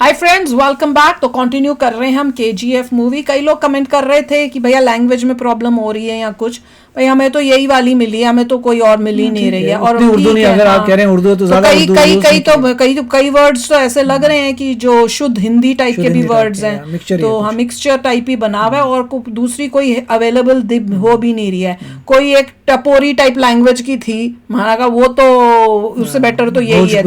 Hi friends, welcome back. तो continue कर रहे हैं हम केजीएफ मूवी। कई लोग कमेंट कर रहे थे कि भैया लैंग्वेज में प्रॉब्लम हो रही है या कुछ। भाई हमें तो यही वाली मिली है, हमें तो कोई और मिल ही नहीं रही है। और उर्दू नहीं, अगर आप कह रहे हैं उर्दू है तो ज्यादा कई वर्ड्स तो ऐसे लग रहे हैं कि जो शुद्ध हिंदी टाइप के भी वर्ड्स हैं, तो हम मिक्सचर टाइप ही बना हुआ है। और दूसरी कोई अवेलेबल हो भी नहीं रही है। कोई एक टपोरी टाइप लैंग्वेज की थी, माना का वो तो उससे बेटर तो यही है।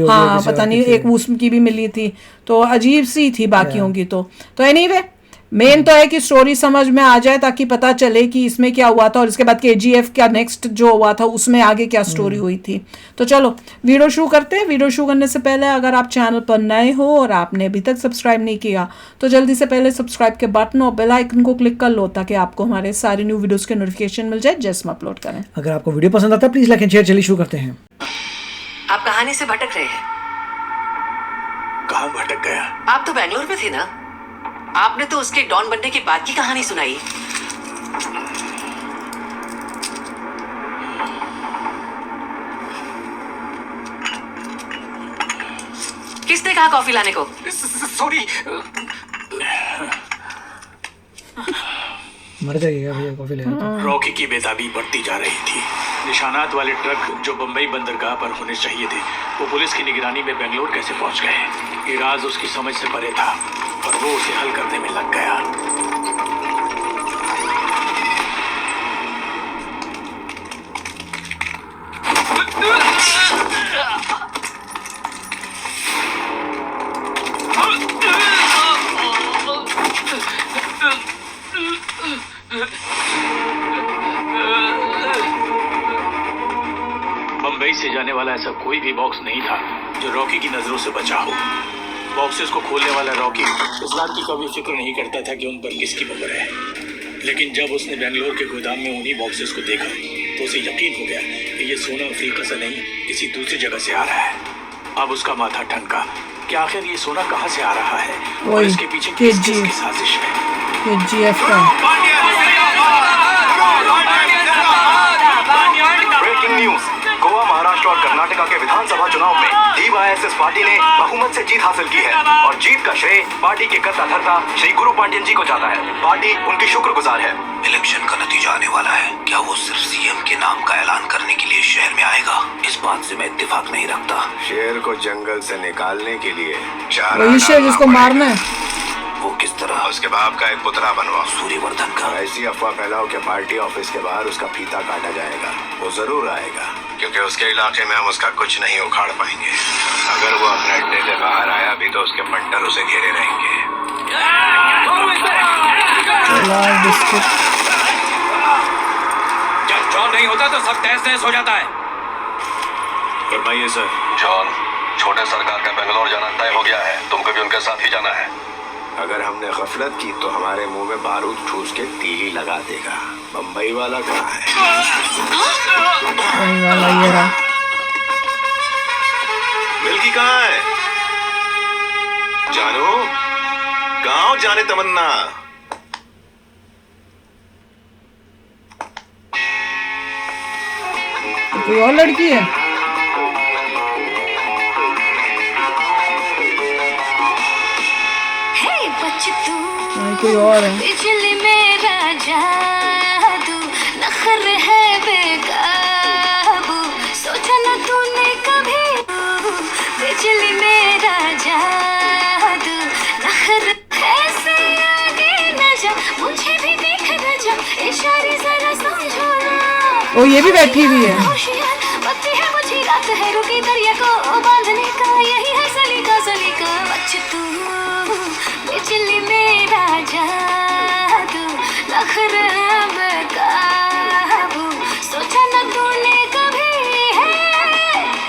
हाँ, पता नहीं एक उसकी भी मिली थी, तो अजीब सी थी बाकियों की। तो एनीवे मेन तो है कि स्टोरी समझ में आ जाए ताकि पता चले कि इसमें क्या हुआ था और इसके बाद केजीएफ का नेक्स्ट जो हुआ था उसमें आगे क्या स्टोरी हुई थी। तो चलो वीडियो शुरू करते हैं। वीडियो शुरू करने से पहले अगर आप चैनल पर नए हो और आपने अभी तक सब्सक्राइब नहीं किया तो जल्दी से पहले सब्सक्राइब के बटन और बेल आइकन को क्लिक कर लो ताकि आपको हमारे सारे न्यू वीडियोस के नोटिफिकेशन मिल जाए जैसे हम अपलोड करें। अगर आपको वीडियो पसंद आता है प्लीज लाइक एंड शेयर। चलिए शुरू करते हैं। आप कहानी से भटक रहे हैं। कहाँ भटक गया? आप तो बैंगलोर में थे ना? आपने तो उसके डॉन बनने के बाद की कहानी सुनाई। किसने कहा कॉफी लाने को? सॉरी। मर जाएगा भैया, कॉफी ले आता हूं। रॉकी की बेताबी बढ़ती जा रही थी। निशानात वाले ट्रक जो बंबई बंदरगाह पर होने चाहिए थे वो पुलिस की निगरानी में बेंगलोर कैसे पहुंच गए? ये राज उसकी समझ से परे था और वो उसे हल करने में लग गया। बंबई से जाने वाला ऐसा कोई भी बॉक्स नहीं था जो रॉकी की नजरों से बचा हो। बॉक्सेस को खोलने वाला रॉकी इस बात की कभी फिक्र नहीं करता था कि उन पर किसकी मोहर है। लेकिन जब उसने बेंगलोर के गोदाम में उन्हीं बॉक्सेस को देखा तो उसे यकीन हो गया कि ये सोना अफ्रीका से नहीं किसी दूसरी जगह से आ रहा है। अब उसका माथा ठनका कि आखिर ये सोना कहाँ से आ रहा है और इसके पीछे किसकी साजिश है। Breaking news. गोवा, महाराष्ट्र और कर्नाटका के विधानसभा चुनाव में डीवाईएसएस पार्टी ने बहुमत से जीत हासिल की है और जीत का श्रेय पार्टी के कर्ता धर्ता श्री गुरु पांड्यन जी को जाता है। पार्टी उनकी शुक्रगुजार है। इलेक्शन का नतीजा आने वाला है। क्या वो सिर्फ सीएम के नाम का ऐलान करने के लिए शहर में आएगा? इस बात से मैं इत्तेफाक नहीं रखता। शेर को जंगल से निकालने के लिए वही शेर जिसको मारना है। वो किस तरह? उसके बाप का एक पुतला बनवाओ, सूर्यवर्धन का। ऐसी अफवाह फैलाओ कि पार्टी ऑफिस के बाहर उसका फीता काटा जाएगा। वो जरूर आएगा क्योंकि उसके इलाके में हम उसका कुछ नहीं उखाड़ पाएंगे। अगर वो अपने अड्डे से बाहर आया भी तो उसके पंटर उसे घेरे रहेंगे। जब जॉन नहीं होता तो सब तहस नहस हो जाता है। फरमाइए सर। जॉन, छोटे सरकार का बेंगलोर जाना तय हो गया है। तुमको भी उनके साथ ही जाना है। अगर हमने गफलत की तो हमारे मुंह में बारूद ठूस के तीली लगा देगा। बम्बई वाला कहाँ है? ये रहा। मिल्की कहाँ है? जानू गाँव जाने तमन्ना। कोई और लड़की है? कोई और है? बिजली मेरा जादू नखर है बेकाबू, सोचा न तूने कभी। बिजली मेरा जादू नखर ऐसे आगे न जा, मुझे भी देख न जा, इशारे जरा समझो ना। ओ ये भी बैठी हुई है। वक्त है मुझे रात है रुकी दरिया को बांधने का, यही है सलीका सलीका। तू बिजली मेरा जादू नखर बेकाबू, सोचा न तूने कभी है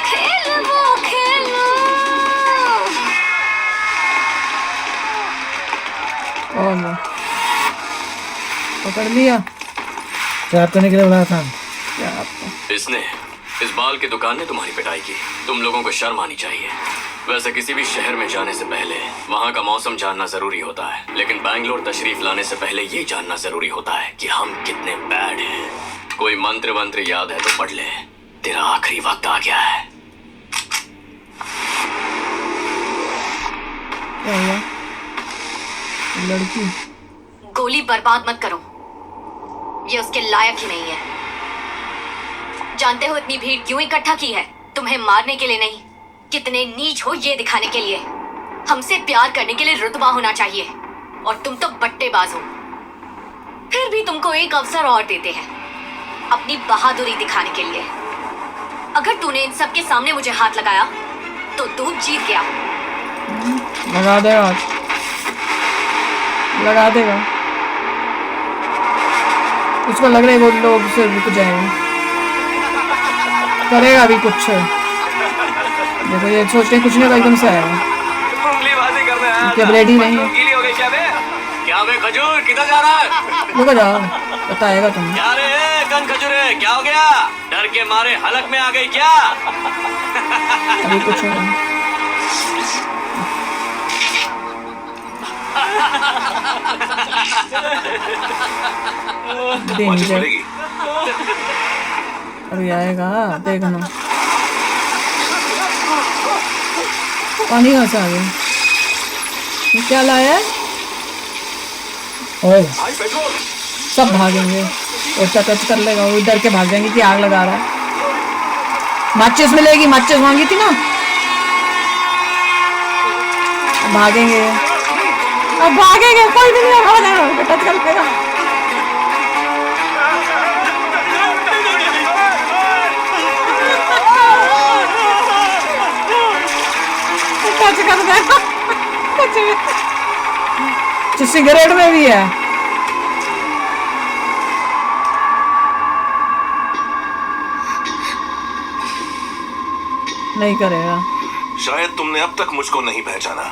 खेल वो खेलूं। और पकड़ लिया। ट्रैप करने के लिए बुलाया था क्या आपको? इसने इस बाल की दुकान ने तुम्हारी पिटाई की। तुम लोगों को शर्म आनी चाहिए। वैसे किसी भी शहर में जाने से पहले वहाँ का मौसम जानना जरूरी होता है, लेकिन बैंगलोर तशरीफ लाने से पहले ये जानना जरूरी होता है कि हम कितने बैड हैं। कोई मंत्र वंत्र याद है तो पढ़ ले, तेरा आखिरी वक्त आ गया है। लड़की। गोली बर्बाद मत करो, ये उसके लायक ही नहीं है। जानते हो इतनी भीड़ क्यों इकट्ठा की है? तुम्हें मारने के लिए नहीं, कितने नीच हो ये दिखाने के लिए। हमसे प्यार करने के लिए रुतबा होना चाहिए, और तुम तो बट्टेबाज हो। फिर भी तुमको एक अवसर और देते हैं अपनी बहादुरी दिखाने के लिए। अगर तूने इन सब के सामने मुझे हाथ लगाया तो तू जीत गया। लगा देगा, लगा देगा। उसको लग रहा है वो लोग से रुक जाएगा, करेगा भी कुछ। देखो ये सोचते हैं कुछ नहीं, एकदम से आएगा। जब रेडी नहीं क्या बे खजूर, किधर जा रहा है? रुको जाओ, बताएगा तुम्हें। क्या रे कन खजूरे, क्या हो गया? डर के मारे हलक में आ गई क्या? अभी कुछ होगा। डेंजर, अभी आएगा देखना। पानी कहाँ से आ गया? ये क्या लाया है? ऑयल। सब भागेंगे, और टच कर लेगा, वो डर के भाग जाएंगे कि आग लगा रहा है। माचिस मिलेगी, माचिस मांगी थी ना। भागेंगे, अब भागेंगे, कोई भी नहीं भाग जाएगा, टच कर लेगा। टच कर देगा, सिगरेट में भी है। नहीं करेगा। शायद तुमने अब तक मुझको नहीं पहचाना।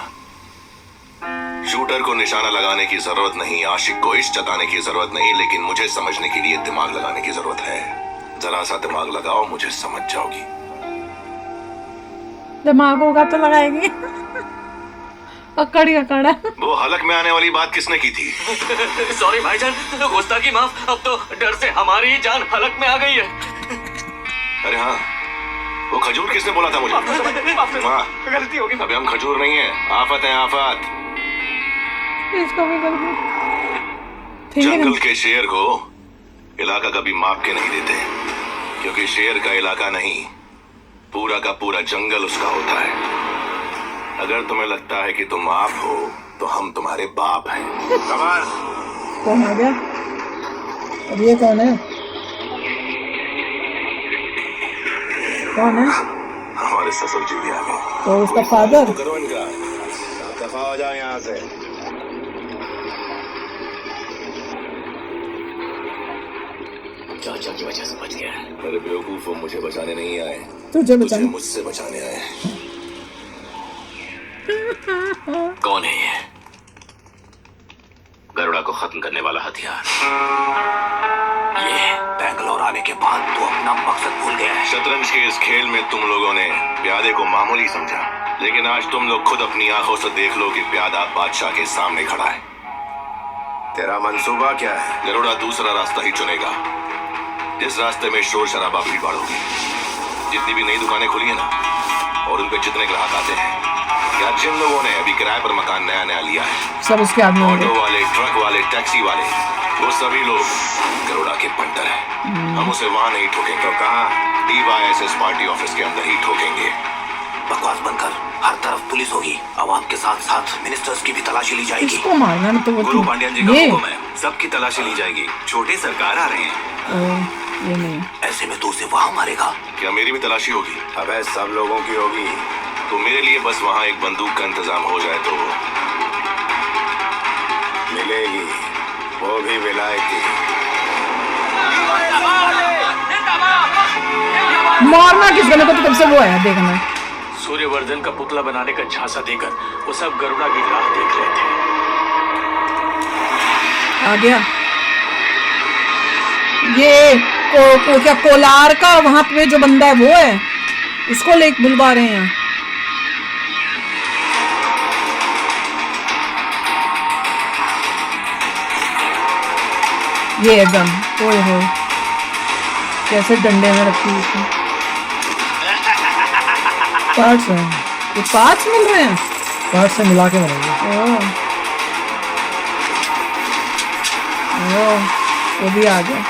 शूटर को निशाना लगाने की जरूरत नहीं, आशिक को इश्क जताने की जरूरत नहीं, लेकिन मुझे समझने के लिए दिमाग लगाने की जरूरत है। जरा सा दिमाग लगाओ, मुझे समझ जाओगी। दिमाग होगा तो लगाएंगे। अकड़ अकड़। वो हलक में आने वाली बात किसने की थी? सॉरी भाईजान, गुस्ताखी माफ। अब तो डर से हमारी ही जान हलक में आ गई है। अरे हाँ, वो खजूर किसने बोला था मुझे? गलती होगी। अबे हम खजूर नहीं है, आफत है आफत। इसको भी जंगल के शेर को इलाका कभी माप के नहीं देते, क्योंकि शेर का इलाका नहीं, पूरा का पूरा जंगल उसका होता है। अगर तुम्हें लगता है कि तुम आप हो तो हम तुम्हारे बाप हैं। कौन आ गया? अब ये कौन है? कौन है? हमारे ससुर जी भी आ गए। तो उसका फादर? करो इनका, दफा हो जाओ यहाँ से। चाचा की वजह से बच गया। अरे बेवकूफ, मुझे बचाने नहीं आए, तुझे बचाने? मुझसे बचाने आए। कौन है ये? गरुड़ा को खत्म करने वाला हथियार। ये बैंगलोर आने के बाद तो अपना मकसद भूल गया है। शतरंज के इस खेल में तुम लोगों ने प्यादे को मामूली समझा, लेकिन आज तुम लोग खुद अपनी आंखों से देख लो कि प्यादा बादशाह के सामने खड़ा है। तेरा मंसूबा क्या है? गरुड़ा दूसरा रास्ता ही चुनेगा, जिस रास्ते में शोर शराबा भीड़ भाड़ होगी। जितनी भी नई दुकानें खुली है ना, और उन पे जितने ग्राहक आते हैं, या जिन लोगों ने अभी किराए पर मकान नया नया लिया है, सब उसके आदमी होंगे। ऑटो वाले, ट्रक वाले, टैक्सी वाले, वो सभी लोग गरुड़ा के पंटर हैं। हम उसे वहां नहीं ठोकेंगे। तो कहाँ? DYSS पार्टी ऑफिस के अंदर ही ठोकेंगे। बकवास बनकर हर तरफ पुलिस होगी, आवाम के साथ साथ मिनिस्टर्स की भी तलाशी ली जाएगी। इसको मारना ना तो वो गुरु पांड्यन जी का ये हुक्म है, सबकी तलाशी ली जाएगी। छोटे सरकार आ रहे हैं। ये नहीं, ऐसे में तू उसे वहां मारेगा? क्या मेरी भी तलाशी होगी? अबे सब लोगों की होगी। तो मेरे लिए बस वहां एक बंदूक का इंतजाम हो जाए तो मिलेगी, वो भी विलायती। मारना किसका? मेरे को तो तब से वो है देखना। सूर्यवर्धन का पुतला बनाने का झांसा देकर वो सब गरुड़ा की राह देख रहे थे। आ गया ये क्या कोलार का वहां पे जो बंदा है वो है, उसको ले बुलवा रहे हैं। ये गन, ओए हो कैसे डंडे में रखी हुई। पार्ट्स हैं, ये पार्ट्स मिल रहे हैं, पार्ट से मिला के बनाएंगे। वो भी आ गया।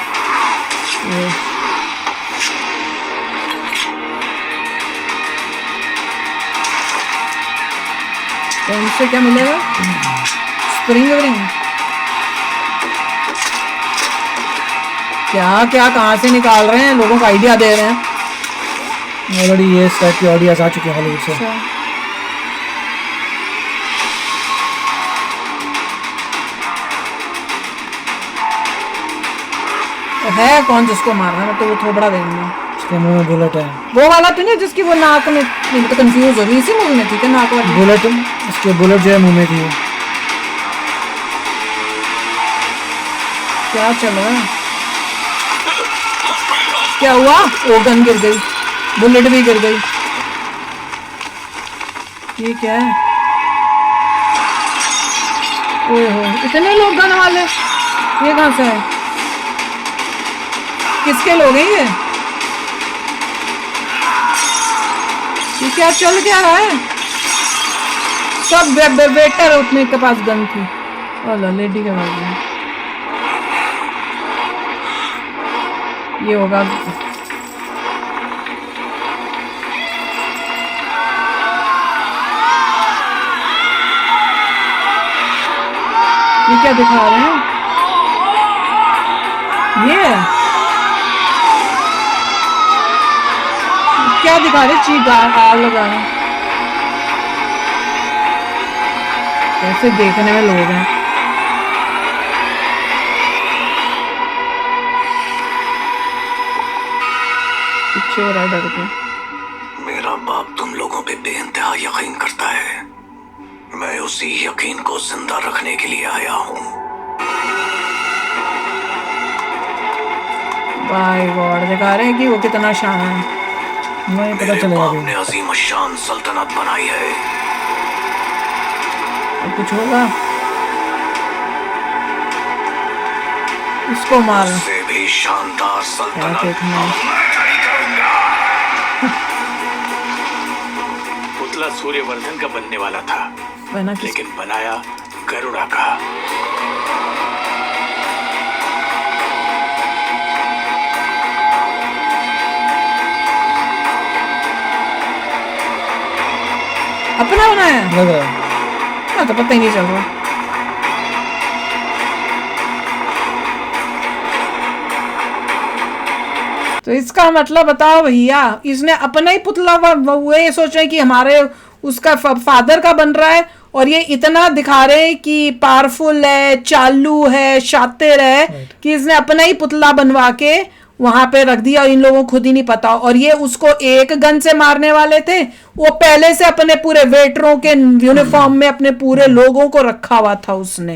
तो उनसे क्या मिलेगा? Spring wring. क्या क्या कहाँ से निकाल रहे हैं, लोगों को आइडिया दे रहे हैं। ऑलरेडी ये इस टाइप की आइडियाज आ चुके हैं हॉलीवुड से। तो है कौन जिसको मारना है? मैं तो वो थोबड़ा देंगे। उसके मुंह में बुलेट है। वो वाला तो नहीं जिसकी वो नाक में, तो कंफ्यूज हो रही इसी मूवी में थी क्या नाक वाली? बुलेट, उसके बुलेट जो है मुंह में थी। क्या चल रहा है? क्या हुआ? वो गन गिर गई, बुलेट भी गिर गई। ये क्या है? ओए हो, इतने लोग गन वाले, ये कहां से है? किसके लोग हैं ये क्या चल क्या रहा है? सब वेटर उतने के पास गन थी। ओला लेडी के पास गन। ये होगा ये क्या दिखा रहे हैं? ये क्या दिखा रहे? चीज आग लगा रहे हैं। कैसे देखने में लोग हैं। पीछे हो रहा है डर के। मेरा बाप तुम लोगों पे बेइंतहा यकीन करता है। मैं उसी यकीन को जिंदा रखने के लिए आया हूँ। बाय गॉड, दिखा रहे हैं कि वो कितना शान है। नहीं पता मेरे चलेगा बाप अभी। ने अजीम शान सल्तनत बनाई है। अब कुछ होगा? इसको मार। उससे भी शानदार क्या सल्तनत देखना है? मैं खड़ी करूंगा। पुतला सूर्यवर्धन का बनने वाला था, बना किस? लेकिन बनाया गरुड़ा का। अपना बनाया? लग रहा है। हाँ, तो पता ही नहीं चल रहा। तो इसका मतलब बताओ भैया, इसने अपना ही पुतला वो ये सोच रहे हैं कि हमारे उसका फादर का बन रहा है, और ये इतना दिखा रहे हैं कि पावरफुल है, चालू है, शातिर है, कि इसने अपना ही पुतला बनवा के वहां पे रख दिया और इन लोगों को खुद ही नहीं पता। और ये उसको एक गन से मारने वाले थे, वो पहले से अपने पूरे वेटरों के यूनिफॉर्म में अपने पूरे लोगों को रखा हुआ था उसने।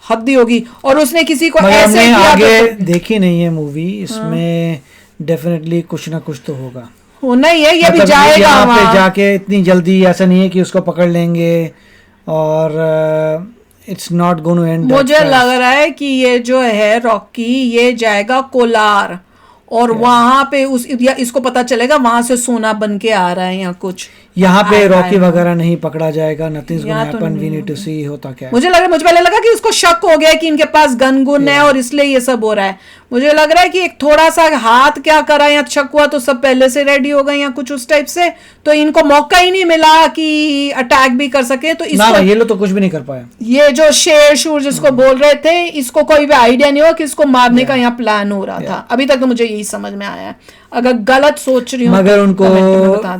हद होगी। और उसने किसी को ऐसे किया आगे देखी नहीं है मूवी, इसमें डेफिनेटली कुछ ना कुछ तो होगा, होना ही है। ये भी मतलब जाएगा यहाँ पे वहाँ। जाके इतनी जल्दी ऐसा नहीं है कि उसको पकड़ लेंगे, और it's not going to end. मुझे लग रहा है कि ये जो है रॉकी, ये जाएगा कोलार, और वहां पे इसको पता चलेगा वहां से सोना बन के आ रहा है या कुछ। यहाँ पे रॉकी वगैरह नहीं पकड़ा जाएगा, नथिंग गोना तो हैपन, वी नीड टू सी होता क्या है। मुझे पहले लगा कि उसको शक हो गया कि इनके पास गन गुन है और इसलिए ये सब हो रहा है। मुझे लग रहा है कि एक थोड़ा सा हाथ क्या करा या शक हुआ तो सब पहले से रेडी हो गए या कुछ उस टाइप से, तो इनको मौका ही नहीं मिला कि अटैक भी कर सके। तो ना ये लोग तो कुछ भी नहीं कर पाया। ये जो शेर शूर जिसको बोल रहे थे, इसको कोई भी आइडिया नहीं हो कि इसको मारने का यहाँ प्लान हो रहा था। अभी तक तो मुझे यही समझ में आया है। अगर गलत सोच रही हूँ मगर उनको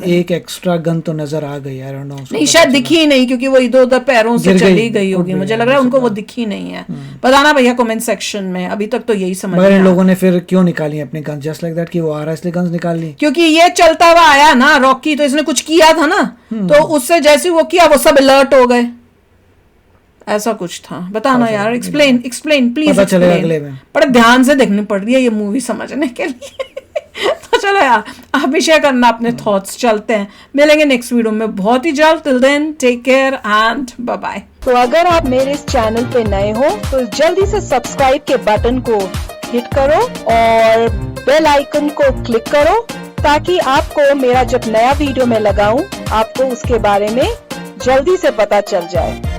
एक एक्स्ट्रा गन तो नजर आ गई, आई डोंट नो। नहीं, शायद दिखी ही नहीं, क्योंकि वो इधर उधर पैरों से चली गई होगी। मुझे लग रहा है उनको वो दिखी नहीं है। बताना भैया कमेंट सेक्शन में। अभी तक तो यही समझ मगर इन लोगों ने फिर क्यों निकाली अपनी गन? जस्ट लाइक दैट कि वो आ रहा है इसलिए गन्स निकाल ली। क्योंकि ये चलता हुआ आया ना रॉकी, तो इसने कुछ किया था ना, तो उससे जैसे वो किया वो सब अलर्ट हो गए, ऐसा कुछ था। बताना यार, एक्सप्लेन प्लीज। पता चलेगा अगले में। बड़े ध्यान से देखनी पड़ रही है ये मूवी समझने के लिए। तो चलो यार, आप भी शेयर करना अपने थॉट्स। चलते हैं, मिलेंगे नेक्स्ट वीडियो में बहुत ही जल्द। Till then take care and bye bye. तो अगर आप मेरे इस चैनल पे नए हो तो जल्दी से सब्सक्राइब के बटन को हिट करो और बेल आइकन को क्लिक करो, ताकि आपको मेरा जब नया वीडियो मैं लगाऊं आपको उसके बारे में जल्दी से पता चल जाए।